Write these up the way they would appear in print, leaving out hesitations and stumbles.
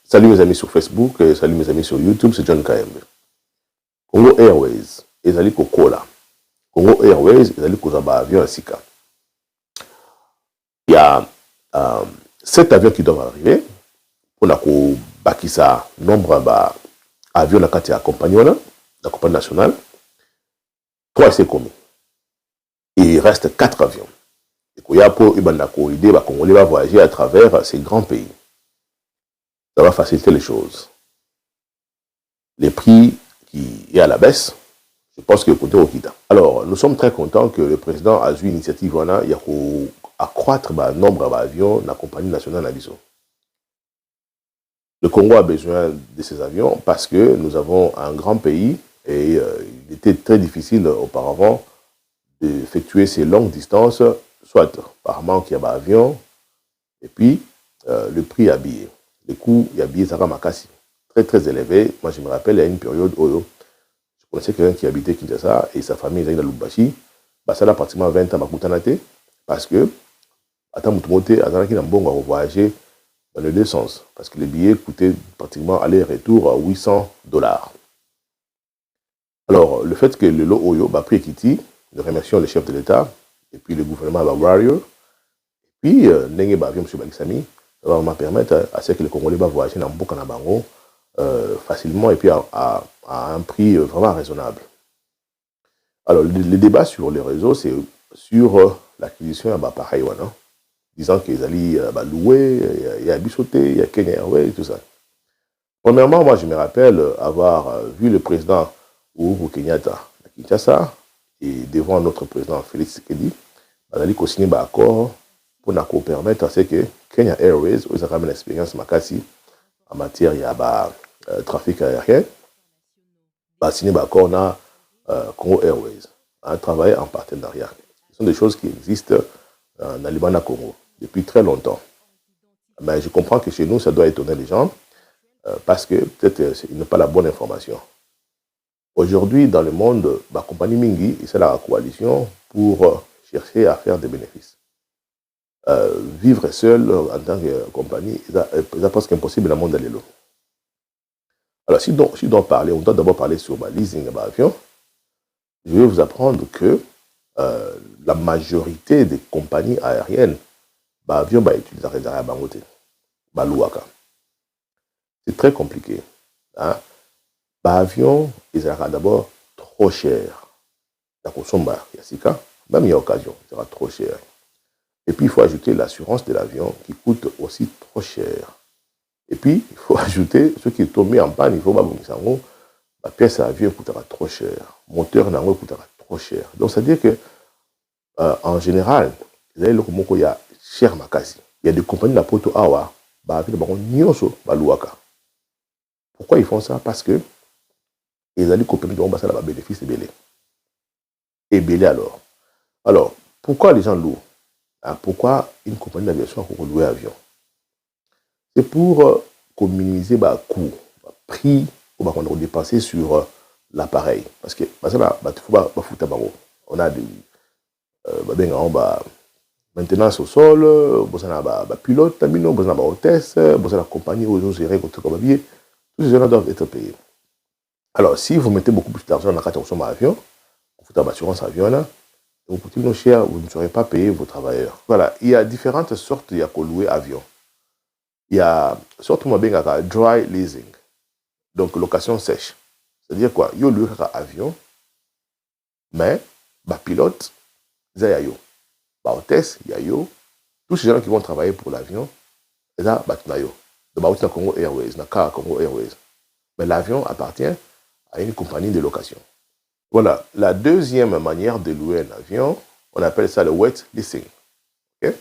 Salut mes amis sur Facebook, salut mes amis sur YouTube, c'est John KMB. Congo Airways, ezali kokola. Congo Airways, ezali kozaba avion à Sika. Il y a 7 avions qui doivent arriver. On a bakisa nombre d'avions na kati ya compagnie la compagnie nationale. 3 c'est commis. Il reste 4 avions. Et Koyapo Ibandako idée va Congolais va voyager à travers ces grands pays. Ça va faciliter les choses. Les prix qui est à la baisse, je pense que côté Okita. Alors, nous sommes très contents que le président a eu une initiative il y a accroître le nombre d'avions dans la compagnie nationale Nabiso. Le Congo a besoin de ces avions parce que nous avons un grand pays et il était très difficile auparavant d'effectuer ces longues distances, soit par manque il y a avion et puis le prix à billets. Les coûts il y a billets Zara Makasi très très élevés. Moi je me rappelle il y a une période où je connaissais quelqu'un qui habitait Kinshasa et sa famille est dans Lubumbashi. Ça a pratiquement 20 ans à parce que attends Moutomote à Zanaki Nambongo a voyagé dans les deux sens parce que les billets coûtaient pratiquement aller-retour à $800. Alors le fait que le lot Oyo a pris Kiti, nous remercions le chef de l'État et puis le gouvernement va Warrior, puis Nenge Bavion M. Balisami, ça va vraiment permettre à ce que les Congolais vont voyager dans Mboka Nabango facilement et puis à un prix vraiment raisonnable. Alors le débat sur les réseaux c'est sur l'acquisition à Bapahaïwana, disant qu'ils allaient louer, il y a Bissoté, il y a Kenya Airways, tout ça. Premièrement, moi je me rappelle avoir vu le président Uhuru Kenyatta à Kinshasa et devant notre président Félix Tshisekedi, on a dit qu'on signe un accord pour nous permettre à ce que Kenya Airways, où ils ont une expérience makasi en matière de trafic aérien, va signer un accord dans Congo Airways, à travailler en partenariat. Ce sont des choses qui existent dans le Liban Congo depuis très longtemps. Mais je comprends que chez nous, ça doit étonner les gens parce que peut-être ils n'ont pas la bonne information. Aujourd'hui, dans le monde, la compagnie Mingi, c'est la coalition pour chercher à faire des bénéfices. Vivre seul en tant que compagnie, c'est presque impossible dans le monde de l'élo. Alors, si on doit parler, on doit d'abord parler sur le leasing d'avion. Je vais vous apprendre que la majorité des compagnies aériennes, l'avion va utiliser à Bangote, Balouaka. C'est très compliqué. Hein? L'avion, il sera d'abord trop cher. La consommation, même il y a occasion, il sera trop cher. Et puis, il faut ajouter l'assurance de l'avion qui coûte aussi trop cher. Et puis, il faut ajouter ce qui est tombé en panne, il faut que la pièce à avion coûtera trop cher. Le moteur n'en coûtera trop cher. Donc, c'est-à-dire que, en général, il y a cher makasi. Il y a des compagnies de la Poto Awa, pourquoi ils font ça? Parce que ils allaient compagnies de la bénéfice et belé alors. Alors, pourquoi les gens louent? Pourquoi une compagnie d'aviation a loué avion? C'est pour minimiser le coût, le prix qu'on a dépensé sur l'appareil. Parce que, on a des maintenance au sol, on a des pilotes, on a des hôtesses, on a des compagnies où ils gèrent comme billet. Tous ces gens doivent être payés. Alors, si vous mettez beaucoup plus d'argent dans la consommation d'avion, vous faites une assurance avion, là, vous coûtez moins cher, vous ne serez pas payé vos travailleurs. Voilà, il y a différentes sortes de louer avion. Il y a surtout un dry leasing, donc location sèche. C'est-à-dire quoi? Il y a loué un avion, mais le pilote, il y a yo. Hôtesse, il y a yo. Tous ces gens qui vont travailler pour l'avion, ils ont yo. Donc, il Congo Airways, Congo Airways. Mais l'avion appartient à une compagnie de location. Voilà, la deuxième manière de louer un avion, on appelle ça le wet leasing. Okay?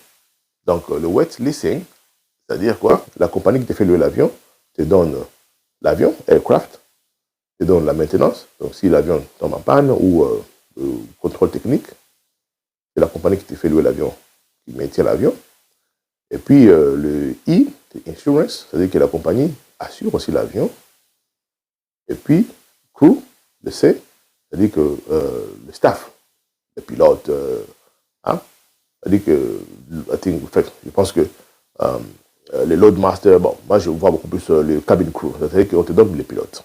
Donc, le wet leasing, c'est-à-dire quoi? La compagnie qui te fait louer l'avion te donne l'avion, aircraft, te donne la maintenance. Donc, si l'avion tombe en panne ou contrôle technique, c'est la compagnie qui te fait louer l'avion qui maintient l'avion. Et puis, le I, c'est insurance, c'est-à-dire que la compagnie assure aussi l'avion. Et puis, crew, le C, c'est-à-dire que le staff, les pilotes, c'est-à-dire que, je pense que les loadmasters, bon, moi je vois beaucoup plus le cabin crew, c'est-à-dire qu'on te donne les pilotes.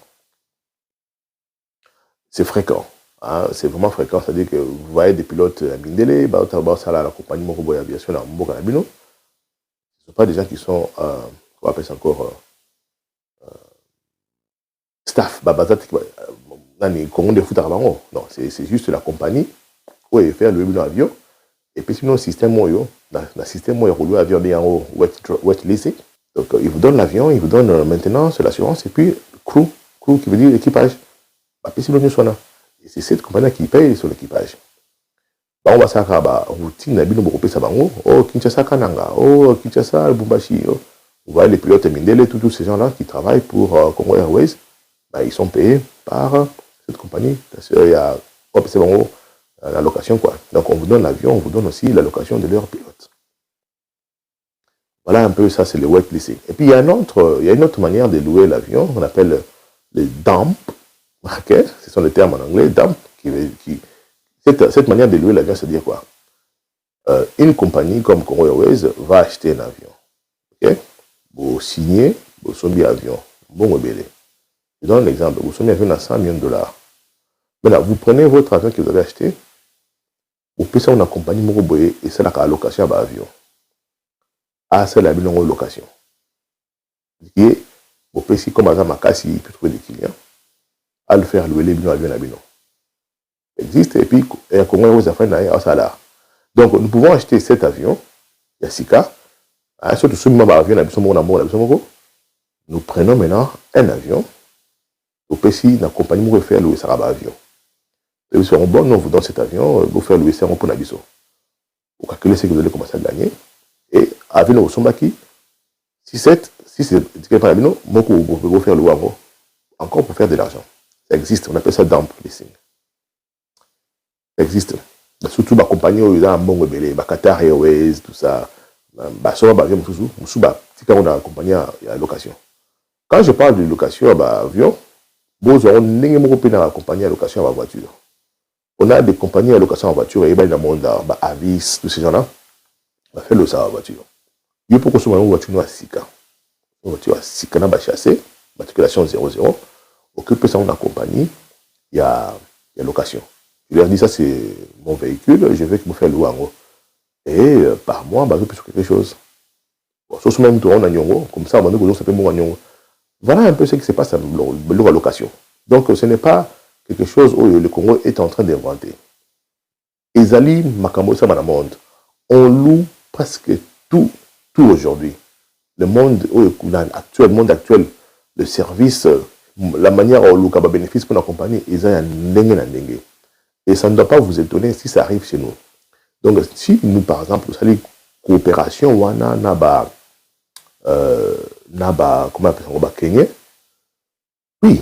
C'est fréquent, hein, c'est vraiment fréquent, c'est-à-dire que vous voyez des pilotes à Mindele, ça là, la compagnie Moroboy Aviation, à Mbokanabino, ce ne sont pas des gens qui sont, on appelle ça encore, staff, non, c'est juste la compagnie où ils font le avion, et puis sinon, le système, dans le système, il y a l'avion bien en wet leasing. Donc, ils vous donnent l'avion, ils vous donnent maintenance, l'assurance, et puis crew qui veut dire équipage. Et c'est cette compagnie qui paye son équipage. On va faire routine, oh, Kinshasa Kananga, oh, Kinshasa Lubumbashi. Oh. Vous voyez les pilotes Mindele, tous ces gens-là qui travaillent pour Congo Airways, ils sont payés par cette compagnie. Il y a la location, quoi. Donc, on vous donne l'avion, on vous donne aussi la location de leurs pilotes. Voilà un peu ça, c'est le wet leasing. Et puis, il y a une autre manière de louer l'avion, on appelle les dump. Okay? Ce sont les termes en anglais, dump. Cette manière de louer l'avion, c'est-à-dire quoi? Une compagnie comme Congo Airways va acheter un avion. Ok? Vous signez, vous sommez avion. Bon, rebelle. Je donne l'exemple. Vous sommez avion à 100 millions de dollars. Maintenant, vous prenez votre avion que vous avez acheté, vous payez ça à une compagnie Moroboye et c'est la location à l'avion. Ah, c'est la location. Et vous payez comme à Makassi, il peut trouver des clients, à le faire louer les billets à l'avion. Existe et puis Congo Airways a fait un salaire. Donc, nous pouvons acheter cet avion, Yassika, surtout ce moment avion, nous prenons maintenant un avion, au PCI, la compagnie nous faire louer ça avion. Et vous serez bon, nous vous donne cet avion, vous faire louer ça pour Nabiso. Vous calculez ce que vous allez commencer à gagner. Et avec nous, sommes qui, si c'est par l'avion, vous pouvez faire louer encore pour faire de l'argent. Ça existe, on appelle ça dump leasing. Ça existe. Surtout la compagnie où il y a un bon rebelle, Qatar Airways, tout ça. Ça va avion, on a accompagné à la location. Quand je parle de location à avion, vous aurez une accompagné à location à voiture. On a des compagnies à location en voiture, et dans le monde, Avis, tous ces gens-là, on a fait le ça en voiture. Il faut consommer une voiture à Sika. Une voiture à Sika, on a chassé, matriculation 00, occupe ça en compagnie, il y a location. Je leur dis, ça c'est mon véhicule, je veux que vous fassiez louer. Et par mois, je peux sur quelque chose. Sauf même on a Nyongo, comme ça, on s'appelle mon Nyongo. Voilà un peu ce qui se passe à la location. Donc ce n'est pas quelque chose où le Congo est en train d'inventer. Ezali Makambo Monde, on loue presque tout aujourd'hui. Le monde actuel, le service, la manière dont on loue bénéfice pour la compagnie, ils ont un dengue. Et ça ne doit pas vous étonner si ça arrive chez nous. Donc, si nous, par exemple, vous savez, coopération, comment on appelle Kenya, oui,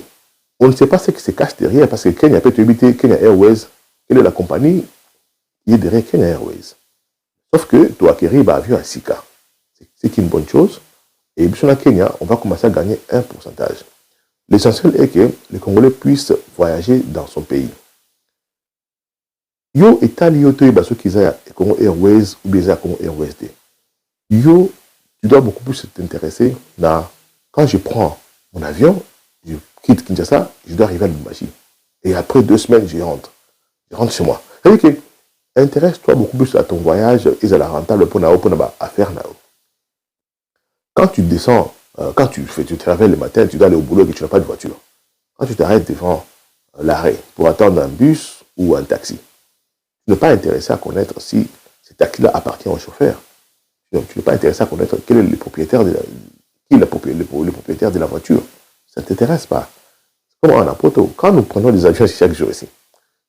on ne sait pas ce qui se cache derrière, parce que Kenya peut éviter Kenya Airways, quelle est la compagnie qui est derrière Kenya Airways. Sauf que tu as acquérir un avion à Sika. C'est une bonne chose. Et sur la Kenya, on va commencer à gagner un pourcentage. L'essentiel est que les Congolais puissent voyager dans son pays. Yo Italie yo toyeba ceux qui ont Congo Airways ou bien Congo Airways D. Yo, tu dois beaucoup plus t'intéresser quand je prends mon avion, je quitte Kinshasa, je dois arriver à Lubumbashi. Et après 2 semaines, je rentre chez moi. C'est-à-dire que intéresse-toi beaucoup plus à ton voyage et à la rentable pour faire. Quand tu descends, quand tu travailles le matin, tu dois aller au boulot et que tu n'as pas de voiture. Quand tu t'arrêtes devant l'arrêt pour attendre un bus ou un taxi, tu n'es pas intéressé à connaître si cet taxi-là appartient au chauffeur. Donc, tu n'es pas intéressé à connaître quel est le propriétaire de la voiture. Ça ne t'intéresse pas. Comme en Apoto, quand nous prenons des avions chaque jour ici,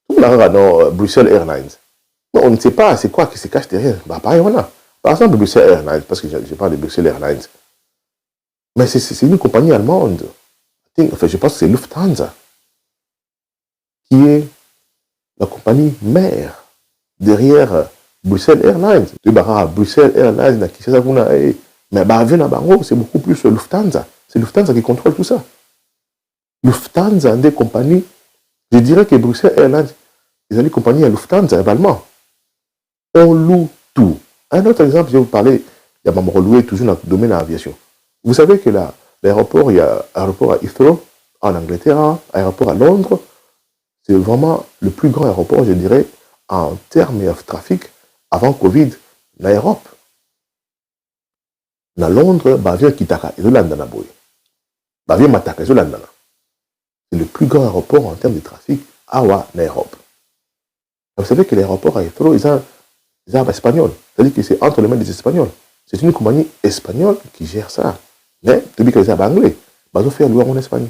tout le monde dans Bruxelles Airlines. Mais on ne sait pas c'est quoi qui se cache derrière. Pareil, voilà. Par exemple, Bruxelles Airlines, parce que je parle de Bruxelles Airlines. Mais c'est une compagnie allemande. Enfin, je pense que c'est Lufthansa qui est la compagnie mère derrière Bruxelles Airlines. Tu vas à Bruxelles Airlines, mais c'est beaucoup plus Lufthansa. C'est Lufthansa qui contrôle tout ça. Lufthansa, des compagnies, je dirais que Bruxelles Airlines, ils ont des compagnies à Lufthansa, allemand. On loue tout. Un autre exemple, je vais vous parler il y a même loué toujours dans le domaine de l'aviation. Vous savez que l'aéroport, il y a l'aéroport à Heathrow, en Angleterre, aéroport à Londres, c'est vraiment le plus grand aéroport, je dirais, en termes de trafic avant Covid, en Europe. Dans Londres, l'avion Kitaka, c'est le plus grand aéroport en termes de trafic en Europe. Vous savez que l'aéroport à Heathrow, ils ont espagnol. C'est-à-dire que c'est entre les mains des Espagnols. C'est une compagnie espagnole qui gère ça. Mais, tu dis que c'est anglais. Ils ont fait louer en Espagne.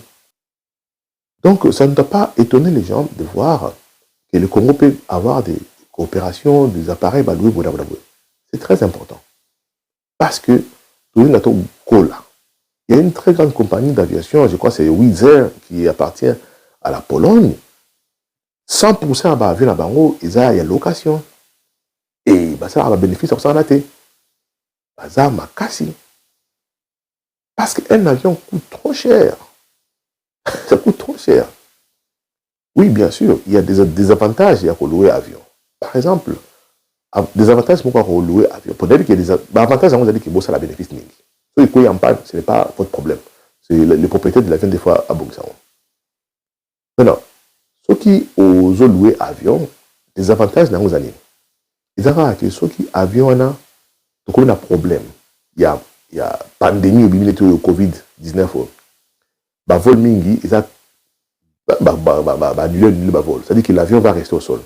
Donc, ça ne doit pas étonner les gens de voir que le Congo peut avoir des coopérations, des appareils loués. C'est très important. Parce que, il y a une très grande compagnie d'aviation, je crois que c'est Wizz Air, qui appartient à la Pologne. 100% d'avions à Bango, ils ont une location. Et ça a un bénéfice sur ça en athée. Ça m'a cassé. Parce qu'un avion coûte trop cher. Ça coûte trop cher. Oui, bien sûr, il y a des avantages à louer avion. Par exemple, des avantages pour louer avion. Pour dire qu'il y a des avantages, on a dit que ça a un bénéfice. Si vous en panne, ce n'est pas votre problème. C'est les propriétaires de l'avion, des fois, à Bongsao. Maintenant, ceux qui ont loué avion, des avantages dans vos années. Ils ont que ceux qui avion, on a un problème. Il y a pandémie ou le Covid-19. Bah, vol mingi, ils ont annulé le vol. C'est-à-dire que l'avion va rester au sol.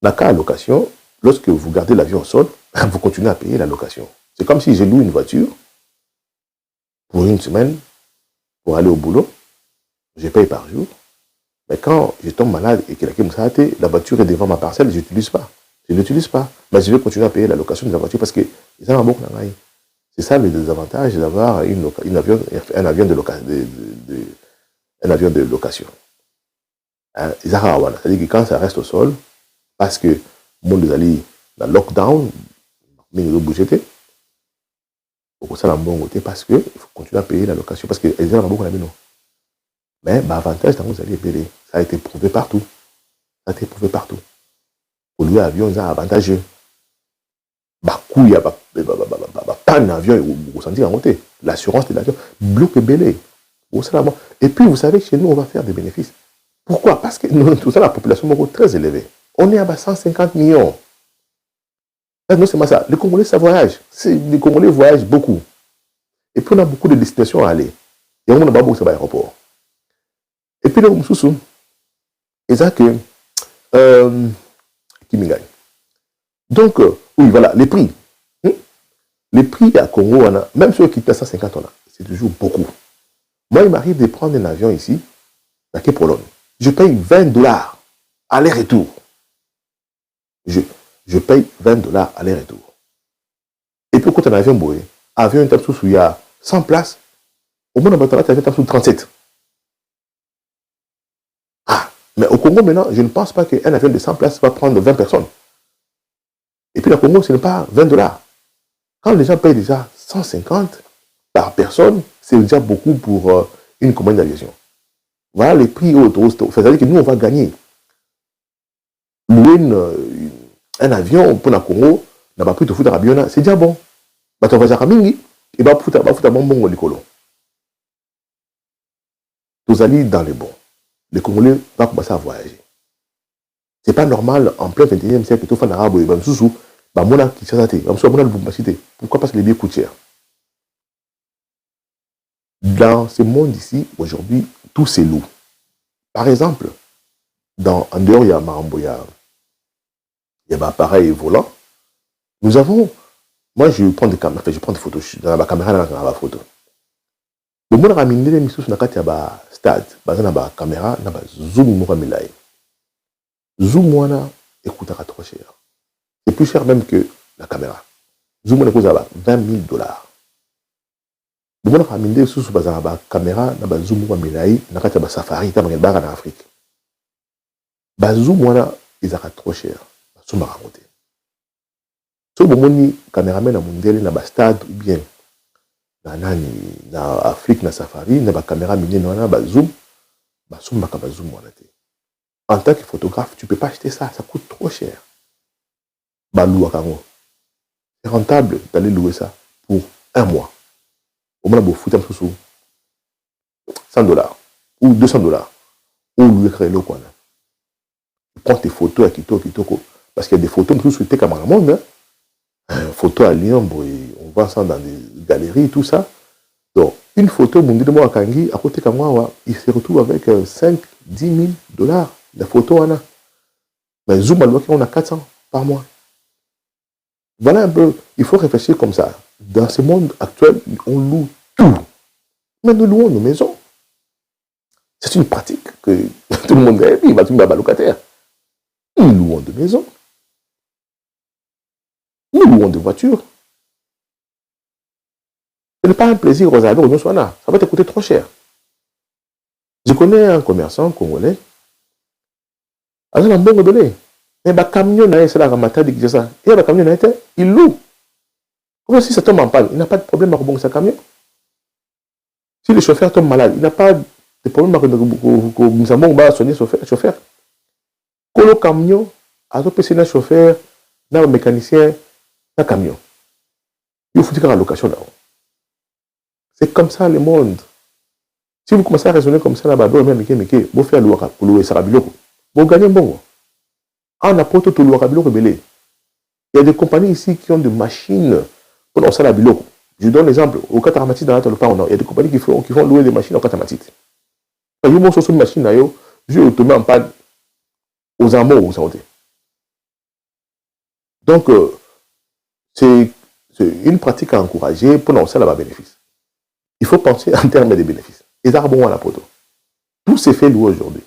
Dans le cas de location, lorsque vous gardez l'avion au sol, vous continuez à payer la location. C'est comme si je loue une voiture pour une semaine pour aller au boulot. Je paye par jour. Mais quand je tombe malade et que la voiture est devant ma parcelle, je n'utilise pas. Je ne l'utilise pas. Mais je vais continuer à payer la location de la voiture parce que c'est un bon travail. C'est ça le désavantage d'avoir un avion de location. C'est-à-dire que quand ça reste au sol, parce que le monde est allé dans le lockdown, mais ils ont bougé. Pour ça, parce qu'il faut continuer à payer la location parce qu'ils ont beaucoup d'habits. Mais l'avantage, vous allez payer. Ça a été prouvé partout. Ça a été prouvé partout. Pour louer l'avion, ils ont avantageux. Il y a pas d'avion, vous sentez en monter. L'assurance de l'avion, bloque belé. Et puis, vous savez que chez nous, on va faire des bénéfices. Pourquoi? Parce que tout ça, la population est très élevée. On est à 150 millions. Non, c'est pas ça. Les Congolais, ça voyage. Les Congolais voyagent beaucoup. Et puis, on a beaucoup de destinations à aller. Et on a beaucoup de aéroports. Et puis, le sous et ça que qui me gagne. Donc, oui, voilà, les prix. Les prix à Congo, on a, même ceux qui étaient à 150, c'est toujours beaucoup. Moi, il m'arrive de prendre un avion ici, à Pologne. Je paye $20 aller-retour. Je paye $20 aller-retour. Et puis, quand on a un avion boé, avion un où il y a 100 places, au moins, on va avoir un avion 37. Mais au Congo, maintenant, je ne pense pas qu'un avion de 100 places va prendre 20 personnes. Et puis, le Congo, ce n'est pas $20. Quand les gens payent déjà 150 par personne, c'est déjà beaucoup pour une compagnie d'aviation. Voilà les prix autour. C'est-à-dire que nous, on va gagner. Louer un avion pour le Congo, on n'a pas pu te foutre à Rabiona, c'est déjà bon. Tu vas à Mingi, et va foutre à bon au Licolo. Vous allez dans les bons. Les Congolais vont commencer à voyager. Ce n'est pas normal en plein 21e siècle que tout fan arabe et Bamsousou, Bamona qui s'est pourquoi? Parce que les billets coûtent cher. Dans ce monde ici, aujourd'hui, tout c'est lourd. Par exemple, en dehors, il y a Marambo, il y a un appareil volant. Nous avons, moi je prends des caméras, je prends des photos, dans la caméra, dans la photo. Le monde a mis des missions sur la stade, dans la caméra, dans la zoom, zoom, écoutera trop cher. C'est plus cher même que la caméra. Zoom, on coûte $20,000. Le monde a mis des sous sur la caméra, dans la zoom, dans la safari, dans la Afrique. Zoom, ils ont trop cher. Zoom, a raconté. Si vous avez un caméraman à mondial, dans le stade, ou bien dans l'Afrique, dans la safari, dans la caméra mini, dans le zoom, zoom. En tant que photographe, tu ne peux pas acheter ça, ça coûte trop cher. C'est c'est rentable d'aller louer ça pour un mois. Au moins, vous foutez un peu sous $100 ou $200 ou louer créneau quoi. Prends tes photos à Kitoko, parce qu'il y a des photos tout souhaité comme un monde. Photos à Lyon, on voit ça dans des galeries, tout ça. Donc, une photo, mon dit moi à Kangi, à côté de moi, il se retrouve avec 5, 10 000 $. La photo, on a. Mais Zoom, on a 400 par mois. Voilà un peu, il faut réfléchir comme ça. Dans ce monde actuel, on loue tout. Mais nous louons nos maisons. C'est une pratique que tout le monde a, il va tout le monde locataire. Nous louons de maisons. Nous louons de voitures. Ce n'est pas un plaisir aux amis, ça va te coûter trop cher. Je connais un commerçant congolais. Il a un bon donné. Mais le camion, c'est la ramata de Kizasa. Et le camion, il loue. Comme si ça tombe en panne, il n'a pas de problème à rebondir sa camion. Si le chauffeur tombe malade, il n'a pas de problème à soigner le chauffeur. Quand le camion, à un chauffeur, un mécanicien, un camion. Il faut faire la location là-haut. C'est comme ça le monde. Si vous commencez à raisonner comme ça, là-bas, vous faites louer Sarabiloko. Vous gagnez bon. En apportant tout louer Sarabiloko, il y a des compagnies ici qui ont des machines pour lancer la biloko. Je donne l'exemple. Au Kataramati, dans le parc, il y a des compagnies qui font louer des machines au Kataramati. Quand vous avez une machine, je vais tomber en panne aux amours, vous savez. Donc, c'est une pratique à encourager pour lancer là-bas bénéfice. Il faut penser en termes de bénéfices. Et ça, bon à la poto. Tout s'est fait louer aujourd'hui.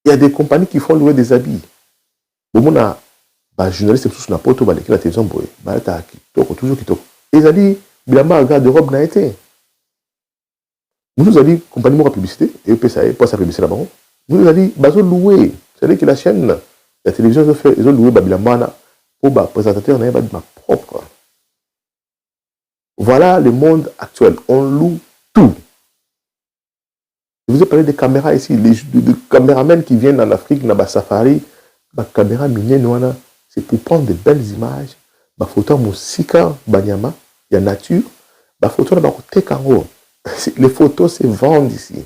Il y a des compagnies qui font louer des habits. Bon, on a un journaliste qui est sur la poto, qui est la télévision, toujours qui toque. Et ça dit, bilama, un gars de robe n'a été. Nous avons dit, compagnie de publicité, et PSA, pas sa publicité là-bas. Nous avons dit, ils ont loué. C'est-à-dire que la chaîne, la télévision, ils ont loué bilama pour le présentateur, n'a pas de ma propre. Voilà le monde actuel. On loue tout. Je vous ai parlé des caméras ici, les caméramens qui viennent en Afrique, dans la safari, les caméras minières, c'est pour prendre de belles images. Les photos musika, banyama, il y a nature. Les photos, les photos se vendent ici.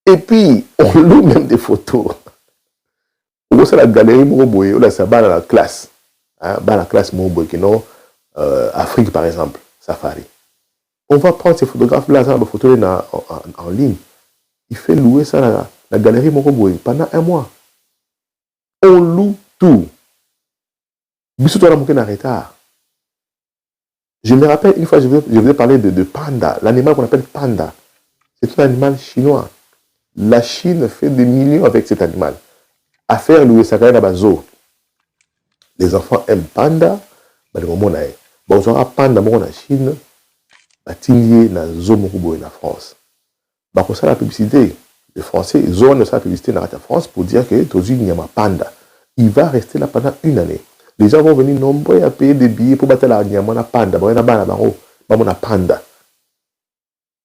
Et puis, on loue même des photos. Vous voyez la galerie Moroboye, là, ça va dans la classe. Dans la classe Moroboye, Afrique par exemple, safari. On va prendre ces photographes-là, les photos en ligne. Il fait louer ça à la galerie Moroboye pendant un mois. On loue tout. Je me rappelle, une fois, je voulais parler de panda, l'animal qu'on appelle panda. C'est un animal chinois. La Chine fait des millions avec cet animal. À faire louer ça dans la zoo. Les enfants aiment panda, mais le moment est. Bon, on aura panda en Chine, à Tigné, dans la zoo Moroboye en France. Bah, pour ça, la publicité, les Français, ils ont la publicité dans la France pour dire que Tozu Nyama Panda, il va rester là pendant une année. Les gens vont venir nombreux à payer des billets pour battre la Nyama Panda. Panda.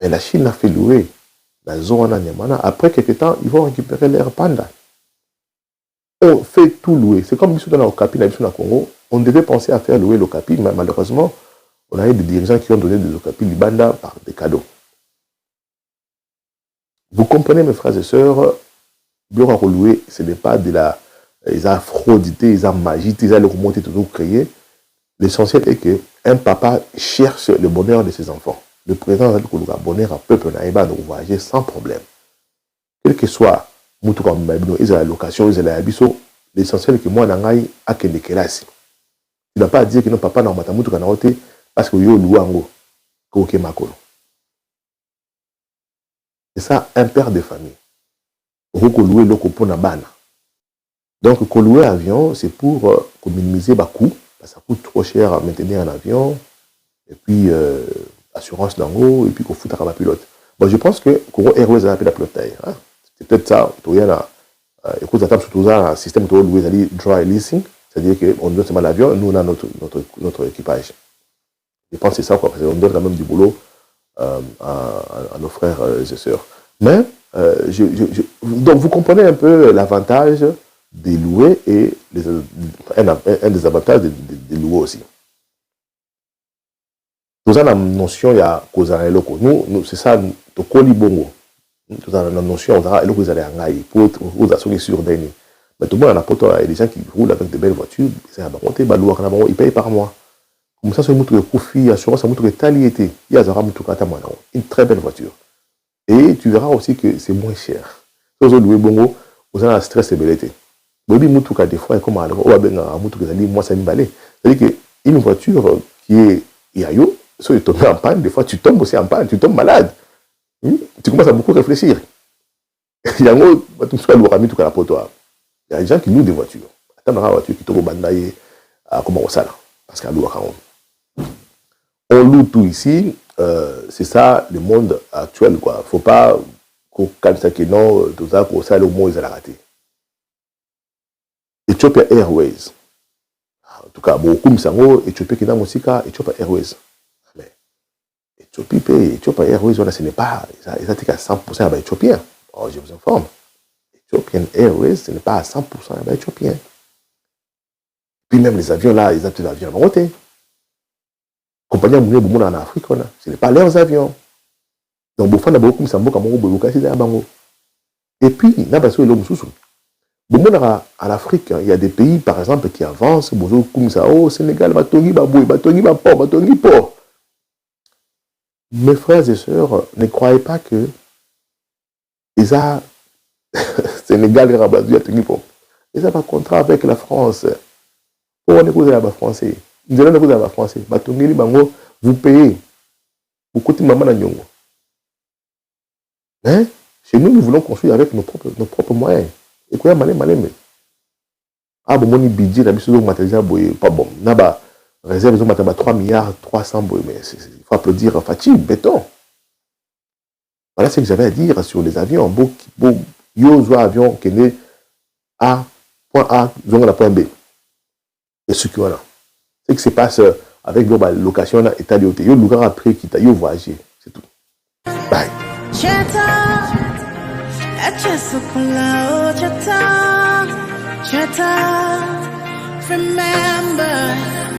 Mais la Chine a fait louer la zone Nyama. Après quelques temps, ils vont récupérer leur panda. On fait tout louer. C'est comme dans l'Okapi, dans le Congo. On devait penser à faire louer l'Okapi, mais malheureusement, on a eu des dirigeants qui ont donné des Okapi Libanda par des cadeaux. Vous comprenez, mes frères et sœurs, bien louer, ce n'est pas de la. Ils ont fraudité, ils ont magie, ils ont le remonté, tout créé. L'essentiel est qu'un papa cherche le bonheur de ses enfants. Le président de le bonheur à peuple naïba de voyager sans problème. Quel que soit, ils ont la location, ils ont la habitation. L'essentiel est que moi, je a que des classes. Tu n'as pas à dire que non, papa n'a pas de parce que yo louango, koke makolo. C'est ça, un père de famille. On peut louer le coupon à bana. Donc, louer un avion, c'est pour minimiser les coûts. Ça coûte trop cher à maintenir un avion. Et puis, assurance d'ango, et puis qu'on fout à la pilote. Bon, je pense que Congo Airways a appelé la pilote. Hein? C'est peut-être ça. Écoute, surtout un système de louer, dry leasing. C'est-à-dire qu'on donne seulement l'avion, nous, on a notre équipage. Je pense que c'est ça, quoi, parce qu'on donne quand même du boulot à nos frères et sœurs. Mais, donc, vous comprenez un peu l'avantage des louer et un des avantages des louer aussi. Tout ça, la notion, il y a cause à l'eau. Nous, c'est ça, to koli bongo. Tout ça, la notion, on a l'eau, ils allaient en aïe, pour assurer sur des nids. Mais tout le monde, il y a des gens qui roulent avec de belles voitures, ils payent par mois. Comme ça, c'est un profit, assurance, un taliété. Il y a une très belle voiture. Et tu verras aussi que c'est moins cher. Si vous louez bongo, vous avez un stress et belleté. Bobby Moutuka, des fois, comme à moi, ça me balai. C'est-à-dire qu'une voiture qui est yayo, si tu tombes en panne, des fois, tu tombes aussi en panne, tu tombes malade. Tu commences à beaucoup réfléchir. Il y a un autre, tu sois l'ourami, tout cas, pour toi. Il y a des gens qui louent des voitures. Attends, une voiture qui tombe au bandaye, comment on ça là. Parce qu'à l'ourami. On loue tout ici, c'est ça le monde actuel, quoi. Faut pas qu'on calme ça que non, tout ça, pour ça, le mot, ils allaient rater. Ethiopia Airways. En tout cas, beaucoup de gens, Ethiopia qui n'a pas Ethiopia Airways. Mais Ethiopia Airways, ce n'est pas, ils étaient à 100% avec Éthiopien. Oh, je vous informe. Ethiopian Airways, ce n'est pas à 100% avec Éthiopien. Puis même les avions là, ils ont des avions en route. Compagnie en Afrique, ce n'est pas leurs avions. Donc, beaucoup de gens ont et puis, il y a des gens en Afrique, il y a des pays, par exemple, qui avancent, comme ça, au Sénégal, port. Mes frères et sœurs, ne croyez pas que ils ont Sénégal, ils ont un contrat avec la France. Pour on est là français. Nous allons là français. Vous payez. Vous coûtez maman à Nyongo. Hein? Chez nous, nous voulons construire avec nos propres moyens. Et quoi, malé. Ah, bon, mon budget, la mission de matériel, pas bon. N'a réserve de 3 milliards 300 mais il faut applaudir Fatih, béton. Voilà ce que j'avais à dire sur les avions. Yo, avion qui est à point A, point B. Et ce qu'il y a là. Ce qui se passe avec la location et ta lioti. Yo, le après qui t'a voyagé. C'est tout. Bye. Remember